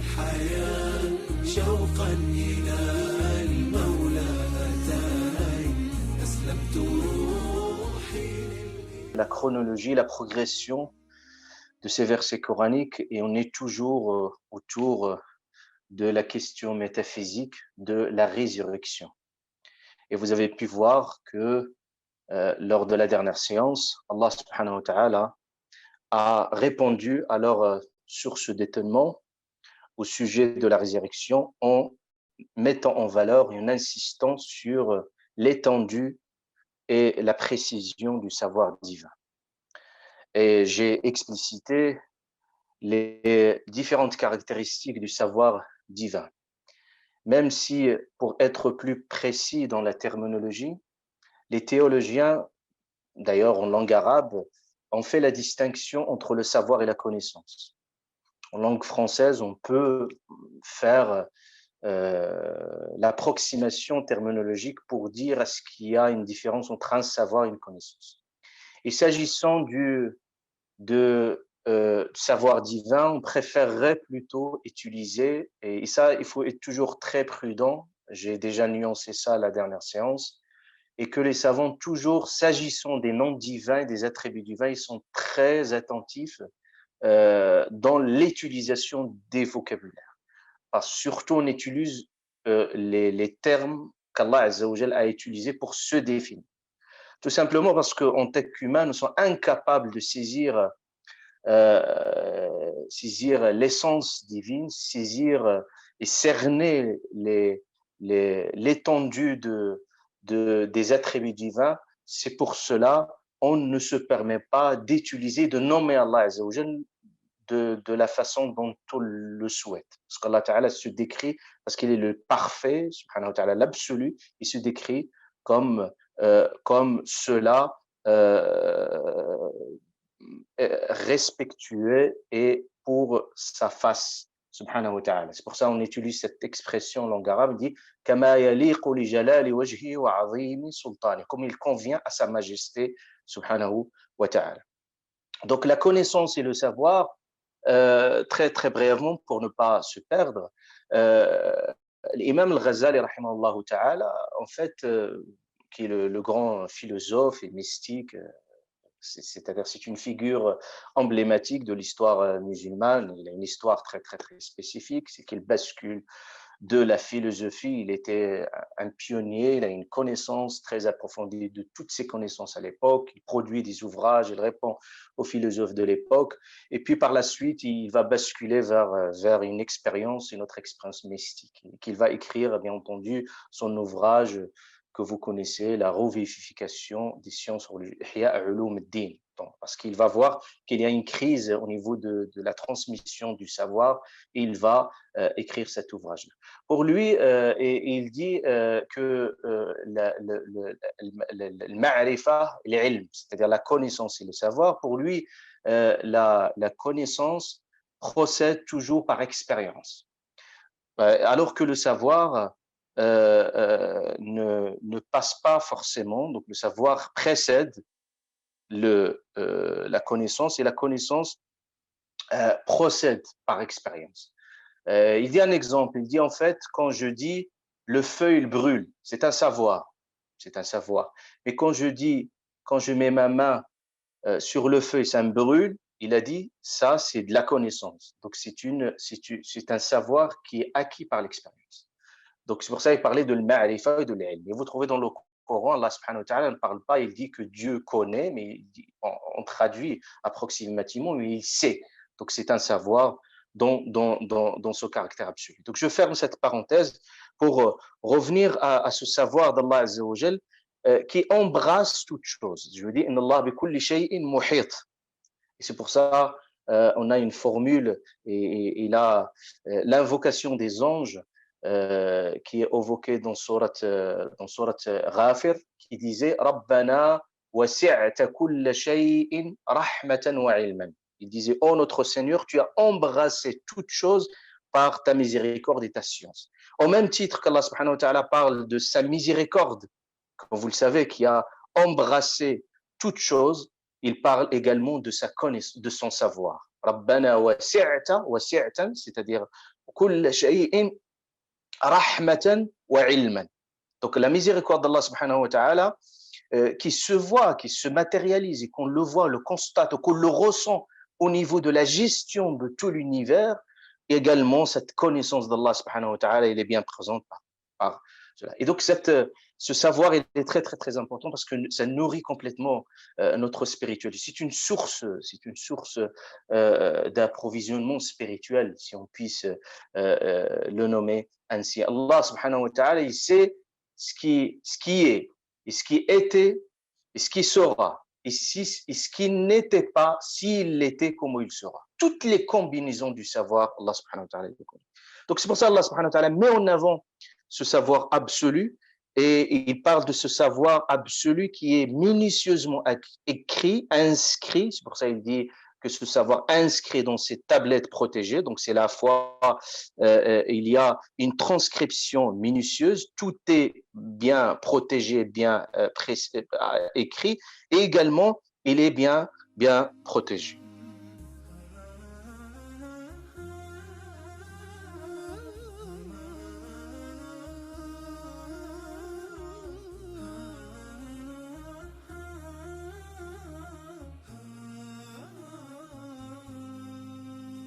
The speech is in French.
الحياة شوقا إلى المولى أتاني أسلمت روحي. La chronologie, la progression de ces versets coraniques et on est toujours autour de la question métaphysique de la résurrection. Et vous avez pu voir que lors de la dernière séance, Allah subhanahu wa ta'ala a répondu à leur source d'étonnement au sujet de la résurrection en mettant en valeur et en insistant sur l'étendue et la précision du savoir divin. Et j'ai explicité les différentes caractéristiques du savoir divin. Même si, pour être plus précis dans la terminologie, les théologiens, d'ailleurs en langue arabe, ont fait la distinction entre le savoir et la connaissance. En langue française, on peut faire l'approximation terminologique pour dire est-ce qu'il y a une différence entre un savoir et une connaissance. Et s'agissant de savoir divin, on préférerait plutôt utiliser, et ça, il faut être toujours très prudent, j'ai déjà nuancé ça à la dernière séance, et que les savants, toujours, s'agissant des noms divins et des attributs divins, ils sont très attentifs dans l'utilisation des vocabulaires. Parce que surtout, on utilise les termes qu'Allah Azza wa Jal a utilisés pour se définir. Tout simplement parce qu'en tant qu'humains, nous sommes incapables de saisir l'essence divine, saisir et cerner l'étendue des attributs divins. C'est pour cela on ne se permet pas d'utiliser, de nommer Allah Azza wa Jal de la façon dont on le souhaite. Parce qu'Allah Ta'ala se décrit, parce qu'il est le parfait, subhanahu wa ta'ala, l'absolu, il se décrit comme cela respectueux et pour sa face, subhanahu wa ta'ala. C'est pour ça qu'on utilise cette expression en langue arabe, dit « Kama yaliqu li jalali wajhi wa azimi sultani » comme il convient à sa majesté, subhanahu wa ta'ala. Donc la connaissance et le savoir, très très brièvement pour ne pas se perdre, l'imam al-Ghazali rahimahullah ta'ala, en fait, qui est le grand philosophe et mystique, c'est-à-dire c'est une figure emblématique de l'histoire musulmane. Il a une histoire très très très spécifique, c'est qu'il bascule de la philosophie. Il était un pionnier, il a une connaissance très approfondie de toutes ses connaissances à l'époque. Il produit des ouvrages, il répond aux philosophes de l'époque. Et puis par la suite, il va basculer vers une autre expérience mystique, qu'il va écrire, bien entendu, son ouvrage que vous connaissez, la revivification des sciences religieuses, Ihya Ulum ad-Din. Parce qu'il va voir qu'il y a une crise au niveau de la transmission du savoir et il va écrire cet ouvrage. Pour lui, et il dit que le ma'rifa, l'ilm, c'est-à-dire la connaissance et le savoir, pour lui, la connaissance procède toujours par expérience. Alors que le savoir ne passe pas forcément, donc le savoir précède la connaissance et la connaissance procède par expérience. Il dit un exemple, il dit en fait, quand je dis le feu il brûle, c'est un savoir. Mais quand je mets ma main sur le feu et ça me brûle, il a dit ça c'est de la connaissance. Donc c'est un savoir qui est acquis par l'expérience. Donc c'est pour ça qu'il parlait de l'ma'rifa et de l'ilm. Et vous trouvez dans le Coran, Allah subhanahu wa ta'ala ne parle pas, il dit que Dieu connaît, mais on traduit approximativement, mais il sait. Donc c'est un savoir dans ce caractère absolu. Donc je ferme cette parenthèse pour revenir à ce savoir d'Allah Azza wa Jal qui embrasse toute chose. Je veux dire, Inna Allah bi kulli shay'in muhit. Et c'est pour ça on a une formule et là l'invocation des anges qui est évoquée dans surat Ghafir, qui disait Rabbana wasi'ta kulla shay'in rahmatan wa ilman. Il disait oh notre Seigneur, tu as embrassé toute chose par ta miséricorde et ta science. Au même titre qu'Allah subhanahu wa ta'ala parle de sa miséricorde, comme vous le savez, qui a embrassé toute chose, il parle également de sa connaissance, de son savoir. Rabbana wasi'ta, c'est-à-dire كل شيء رحمة وعلما. Donc la miséricorde d'Allah subhanahu wa ta'ala qui se voit, qui se matérialise et qu'on le voit, le constate, qu'on le ressent au niveau de la gestion de tout l'univers, également cette connaissance d'Allah subhanahu wa ta'ala, elle est bien présente par cela. Et donc ce savoir est très très très important parce que ça nourrit complètement notre spiritualité. C'est une source d'approvisionnement spirituel, si on puisse le nommer ainsi. Allah subhanahu wa ta'ala, il sait ce qui est, et ce qui était, et ce qui sera, et ce qui n'était pas, s'il l'était, comment il sera. Toutes les combinaisons du savoir, Allah subhanahu wa ta'ala les connaît. Donc c'est pour ça Allah subhanahu wa ta'ala met en avant ce savoir absolu, et il parle de ce savoir absolu qui est minutieusement écrit, inscrit. C'est pour ça qu'il dit que ce savoir inscrit dans ces tablettes protégées, donc c'est la foi, il y a une transcription minutieuse, tout est bien protégé, bien écrit, et également il est bien protégé.